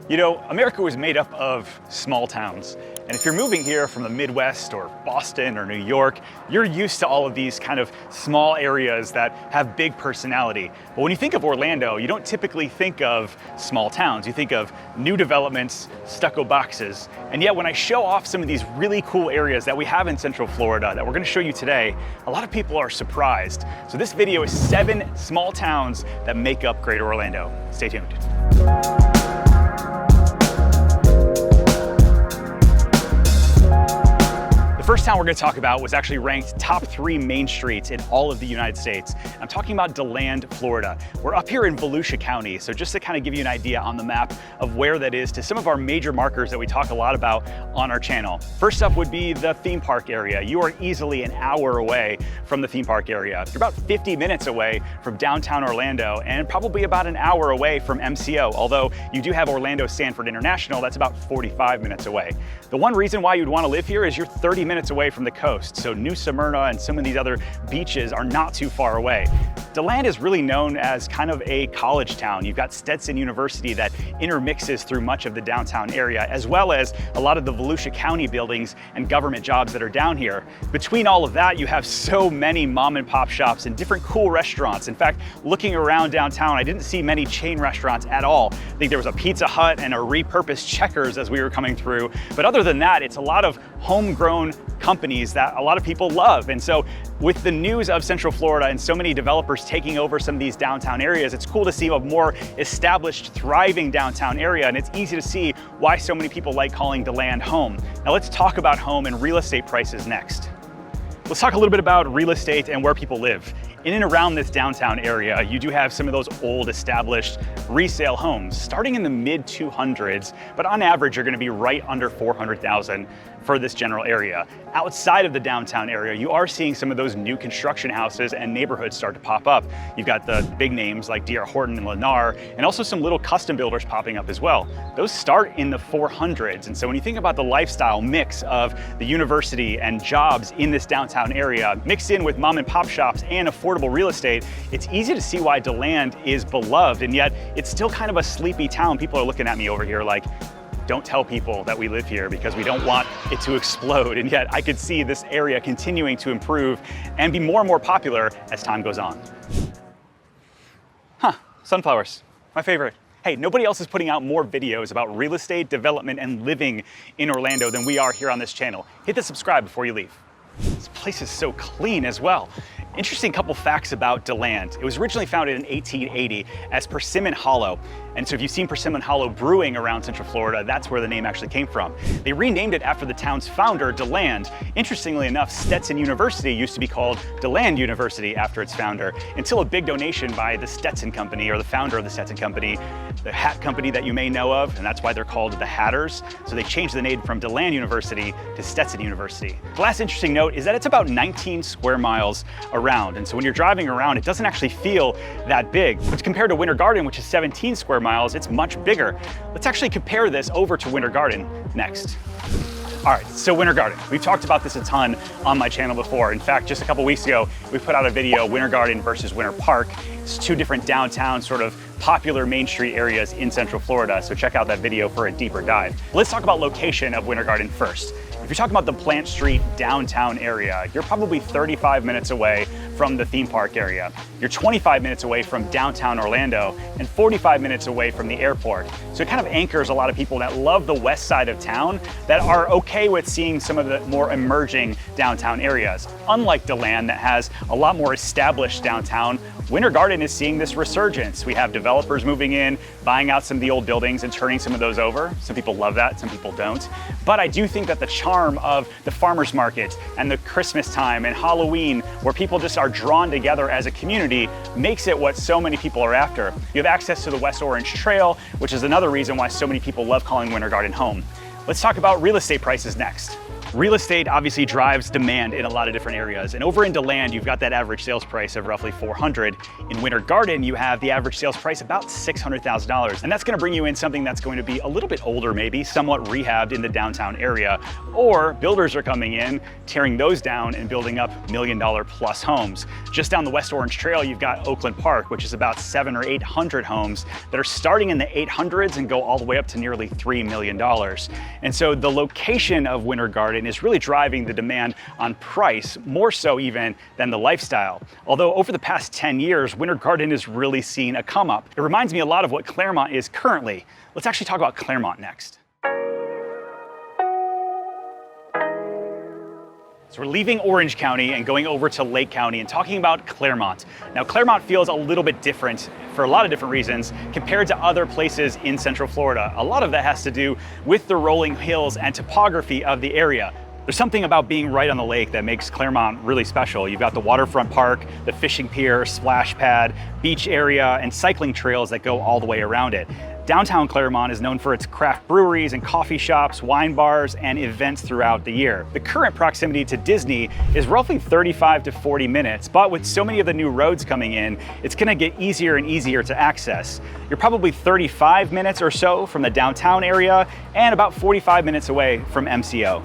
You know, America was made up of small towns. And if you're moving here from the Midwest or Boston or New York, you're used to all of these kind of small areas that have big personality. But when you think of Orlando, you don't typically think of small towns. You think of new developments, stucco boxes. And yet when I show off some of these really cool areas that we have in Central Florida that we're gonna show you today, a lot of people are surprised. So this video is 7 small towns that make up Greater Orlando. Stay tuned. The first town we're going to talk about was actually ranked top 3 main streets in all of the United States. I'm talking about DeLand, Florida. We're up here in Volusia County, so just to kind of give you an idea on the map of where that is to some of our major markers that we talk a lot about on our channel. First up would be the theme park area. You are easily an hour away from the theme park area. You're about 50 minutes away from downtown Orlando and probably about an hour away from MCO, although you do have Orlando Sanford International, that's about 45 minutes away. The one reason why you'd want to live here is you're 30 minutes away from the coast, so New Smyrna and some of these other beaches are not too far away. DeLand is really known as kind of a college town. You've got Stetson University that intermixes through much of the downtown area, as well as a lot of the Volusia County buildings and government jobs that are down here. Between all of that, you have so many mom and pop shops and different cool restaurants. In fact, looking around downtown, I didn't see many chain restaurants at all. I think there was a Pizza Hut and a repurposed Checkers as we were coming through. But other than that, it's a lot of homegrown companies that a lot of people love. And so with the news of Central Florida and so many developers taking over some of these downtown areas, it's cool to see a more established, thriving downtown area. And it's easy to see why so many people like calling DeLand home. Now let's talk about home and real estate prices next. Let's talk a little bit about real estate and where people live. In and around this downtown area, you do have some of those old established resale homes starting in the mid 200s, but on average, you're gonna be right under 400,000 for this general area. Outside of the downtown area, you are seeing some of those new construction houses and neighborhoods start to pop up. You've got the big names like D.R. Horton and Lennar, and also some little custom builders popping up as well. Those start in the 400s. And so when you think about the lifestyle mix of the university and jobs in this downtown area, mixed in with mom and pop shops and affordable real estate, it's easy to see why DeLand is beloved, and yet it's still kind of a sleepy town. People are looking at me over here like, don't tell people that we live here because we don't want it to explode. And yet I could see this area continuing to improve and be more and more popular as time goes on. Sunflowers, my favorite. Hey, nobody else is putting out more videos about real estate, development, and living in Orlando than we are here on this channel. Hit the subscribe before you leave. This place is so clean as well. Interesting couple facts about DeLand. It was originally founded in 1880 as Persimmon Hollow. And so if you've seen Persimmon Hollow brewing around Central Florida, that's where the name actually came from. They renamed it after the town's founder, DeLand. Interestingly enough, Stetson University used to be called DeLand University after its founder, until a big donation by the Stetson Company, or the founder of the Stetson Company, the hat company that you may know of, and that's why they're called the Hatters. So they changed the name from DeLand University to Stetson University. The last interesting note is that it's about 19 square miles around. And so when you're driving around, it doesn't actually feel that big. But compared to Winter Garden, which is 17 square miles, it's much bigger. Let's actually compare this over to Winter Garden next. All right, so Winter Garden. We've talked about this a ton on my channel before. In fact, just a couple weeks ago, we put out a video, Winter Garden versus Winter Park. It's 2 different downtown sort of popular Main Street areas in Central Florida. So check out that video for a deeper dive. Let's talk about location of Winter Garden first. If you're talking about the Plant Street downtown area, you're probably 35 minutes away from the theme park area. You're 25 minutes away from downtown Orlando and 45 minutes away from the airport. So it kind of anchors a lot of people that love the west side of town that are okay with seeing some of the more emerging downtown areas. Unlike DeLand that has a lot more established downtown, Winter Garden is seeing this resurgence. We have developers moving in, buying out some of the old buildings and turning some of those over. Some people love that, some people don't. But I do think that the charm of the farmers market and the Christmas time and Halloween, where people just are drawn together as a community, makes it what so many people are after. You have access to the West Orange Trail, which is another reason why so many people love calling Winter Garden home. Let's talk about real estate prices next. Real estate obviously drives demand in a lot of different areas. And over in DeLand, you've got that average sales price of roughly $400. In Winter Garden, you have the average sales price about $600,000. And that's gonna bring you in something that's going to be a little bit older, maybe somewhat rehabbed in the downtown area. Or builders are coming in, tearing those down and building up $1 million plus homes. Just down the West Orange Trail, you've got Oakland Park, which is about 700 or 800 homes that are starting in the 800s and go all the way up to nearly $3 million. And so the location of Winter Garden is really driving the demand on price, more so even than the lifestyle. Although over the past 10 years, Winter Garden has really seen a come up. It reminds me a lot of what Clermont is currently. Let's actually talk about Clermont next. So we're leaving Orange County and going over to Lake County and talking about Clermont. Now, Clermont feels a little bit different for a lot of different reasons compared to other places in Central Florida. A lot of that has to do with the rolling hills and topography of the area. There's something about being right on the lake that makes Clermont really special. You've got the waterfront park, the fishing pier, splash pad, beach area, and cycling trails that go all the way around it. Downtown Clermont is known for its craft breweries and coffee shops, wine bars, and events throughout the year. The current proximity to Disney is roughly 35 to 40 minutes, but with so many of the new roads coming in, it's gonna get easier and easier to access. You're probably 35 minutes or so from the downtown area and about 45 minutes away from MCO.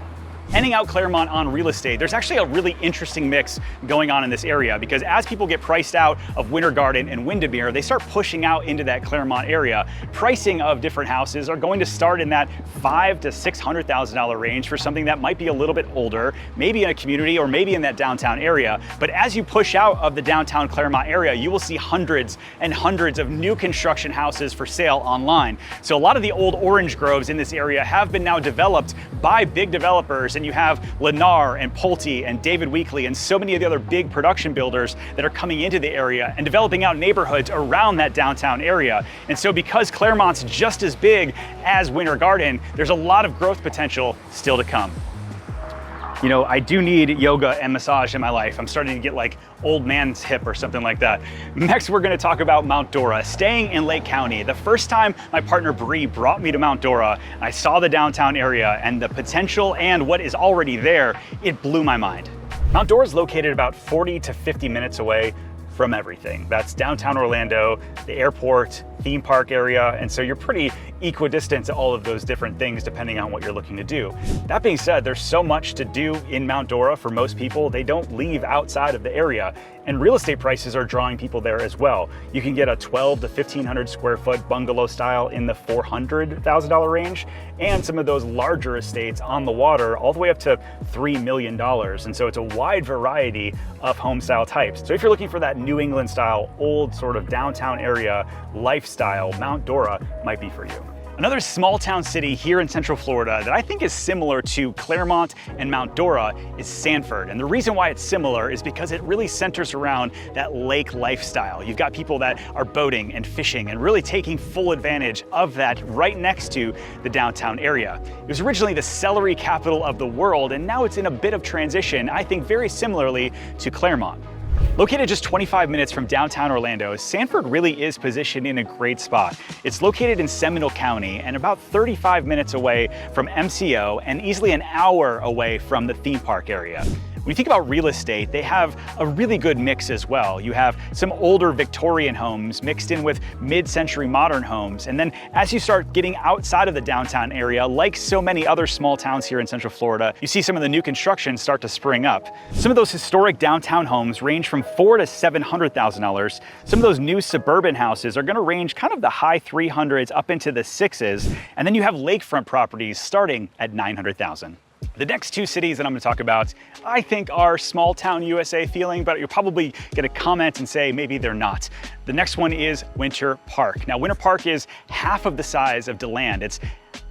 Ending out Clermont on real estate, there's actually a really interesting mix going on in this area because as people get priced out of Winter Garden and Windermere, they start pushing out into that Clermont area. Pricing of different houses are going to start in that $500,000 to $600,000 range for something that might be a little bit older, maybe in a community or maybe in that downtown area. But as you push out of the downtown Clermont area, you will see hundreds and hundreds of new construction houses for sale online. So a lot of the old orange groves in this area have been now developed by big developers, and you have Lennar and Pulte and David Weekley and so many of the other big production builders that are coming into the area and developing out neighborhoods around that downtown area. And so because Clermont's just as big as Winter Garden, there's a lot of growth potential still to come. You know, I do need yoga and massage in my life. I'm starting to get like old man's hip or something like that. Next, we're gonna talk about Mount Dora, staying in Lake County. The first time my partner Bree brought me to Mount Dora, I saw the downtown area and the potential and what is already there, it blew my mind. Mount Dora is located about 40 to 50 minutes away from everything. That's downtown Orlando, the airport, theme park area, and so you're pretty equidistant to all of those different things depending on what you're looking to do. That being said, there's so much to do in Mount Dora for most people. They don't leave outside of the area, and real estate prices are drawing people there as well. You can get a 12 to 1500 square foot bungalow style in the $400,000 range, and some of those larger estates on the water all the way up to $3 million. And so it's a wide variety of home style types. So if you're looking for that New England style, old sort of downtown area lifestyle, Mount Dora might be for you. Another small town city here in Central Florida that I think is similar to Clermont and Mount Dora is Sanford. And the reason why it's similar is because it really centers around that lake lifestyle. You've got people that are boating and fishing and really taking full advantage of that right next to the downtown area. It was originally the celery capital of the world, and now it's in a bit of transition, I think very similarly to Clermont. Located just 25 minutes from downtown Orlando, Sanford really is positioned in a great spot. It's located in Seminole County and about 35 minutes away from MCO and easily an hour away from the theme park area. When you think about real estate, they have a really good mix as well. You have some older Victorian homes mixed in with mid-century modern homes. And then as you start getting outside of the downtown area, like so many other small towns here in Central Florida, you see some of the new construction start to spring up. Some of those historic downtown homes range from $400,000 to $700,000. Some of those new suburban houses are gonna range kind of the high 300s up into the 6s. And then you have lakefront properties starting at $900,000. The next two cities that I'm gonna talk about, I think are small town USA feeling, but you're probably gonna comment and say maybe they're not. The next one is Winter Park. Now, Winter Park is half of the size of DeLand. It's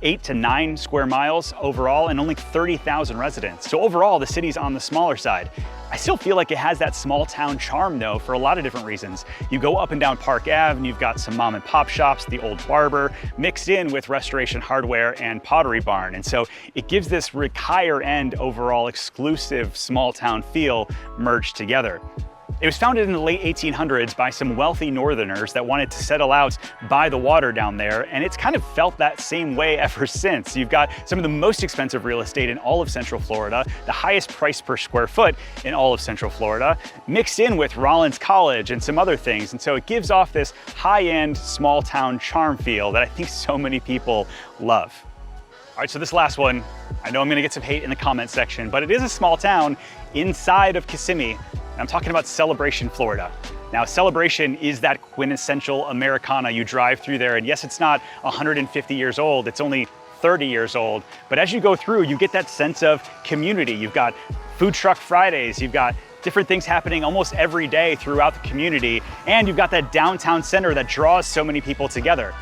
8 to 9 square miles overall and only 30,000 residents. So overall, the city's on the smaller side. I still feel like it has that small town charm though for a lot of different reasons. You go up and down Park Ave and you've got some mom and pop shops, the old barber, mixed in with Restoration Hardware and Pottery Barn. And so it gives this higher end overall exclusive small town feel merged together. It was founded in the late 1800s by some wealthy northerners that wanted to settle out by the water down there, and it's kind of felt that same way ever since. You've got some of the most expensive real estate in all of Central Florida, the highest price per square foot in all of Central Florida, mixed in with Rollins College and some other things, and so it gives off this high-end, small-town charm feel that I think so many people love. All right, so this last one, I know I'm gonna get some hate in the comment section, but it is a small town inside of Kissimmee. I'm talking about Celebration, Florida. Now, Celebration is that quintessential Americana. You drive through there, and yes, it's not 150 years old, it's only 30 years old. But as you go through, you get that sense of community. You've got Food Truck Fridays, you've got different things happening almost every day throughout the community, and you've got that downtown center that draws so many people together.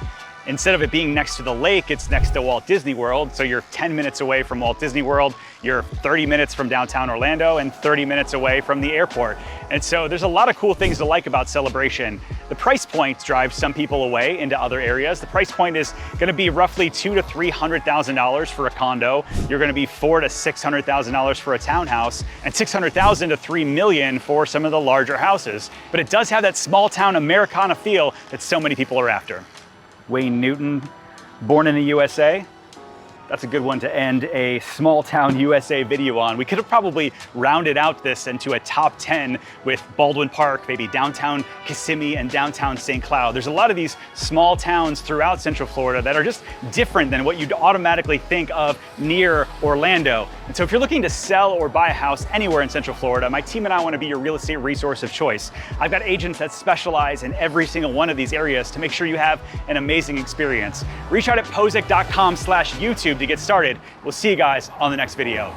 Instead of it being next to the lake, it's next to Walt Disney World. So you're 10 minutes away from Walt Disney World, you're 30 minutes from downtown Orlando, and 30 minutes away from the airport. And so there's a lot of cool things to like about Celebration. The price point drives some people away into other areas. The price point is gonna be roughly $200,000 to $300,000 for a condo. You're gonna be $400,000 to $600,000 for a townhouse, and $600,000 to $3 million for some of the larger houses. But it does have that small town Americana feel that so many people are after. Wayne Newton, born in the USA. That's a good one to end a small town USA video on. We could have probably rounded out this into a top 10 with Baldwin Park, maybe downtown Kissimmee and downtown St. Cloud. There's a lot of these small towns throughout Central Florida that are just different than what you'd automatically think of near Orlando. And so if you're looking to sell or buy a house anywhere in Central Florida, my team and I want to be your real estate resource of choice. I've got agents that specialize in every single one of these areas to make sure you have an amazing experience. Reach out at pozek.com/YouTube to get started. We'll see you guys on the next video.